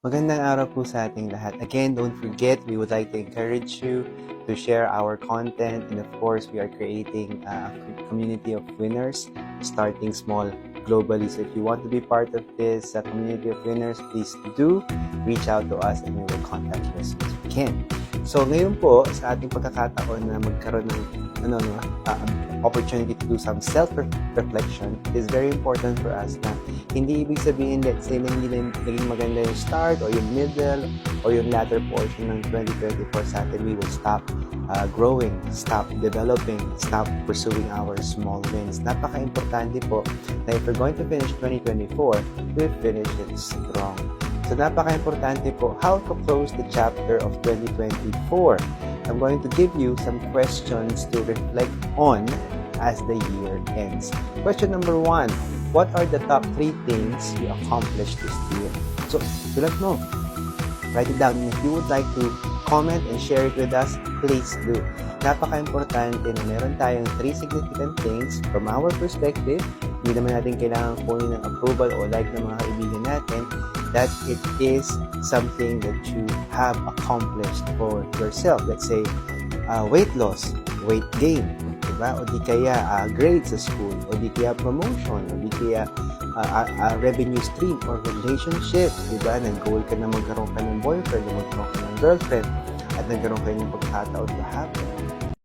Magandang araw po sa ating lahat. Again, don't forget, we would like to encourage you to share our content. And of course, we are creating a community of winners, starting small globally. So if you want to be part of this community of winners, please do reach out to us and we will contact you as soon as we can. So ngayon po, sa ating pagkakataon na magkaroon ng opportunity to do some self-reflection, it is very important for us na hindi ibig sabihin, let's say, na hindi na naging maganda yung start or yung middle or yung latter portion ng 2024 sa atin, we will stop growing, stop developing, stop pursuing our small wins. Napaka-importante po na if we're going to finish 2024, we finish it strong. So napaka-importante po how to close the chapter of 2024. I'm going to give you some questions to reflect on as the year ends. Question number 1. What are the top 3 things you accomplished this year? So, sulat mo. Write it down. And if you would like to comment and share it with us, please do. Napaka-importante na meron tayong 3 significant things from our perspective. Hindi naman natin kailangan kunin ng approval o like ng mga kaibigan natin, that it is something that you have accomplished for yourself. Let's say, weight loss, weight gain, diba? O di kaya grades sa school, o di kaya promotion, o di kaya revenue stream or relationship, diba? Nag-goal ka na magkaroon ka ng boyfriend, o magkaroon ka ng girlfriend, at nagkaroon kayo ng pagkakataon to happen.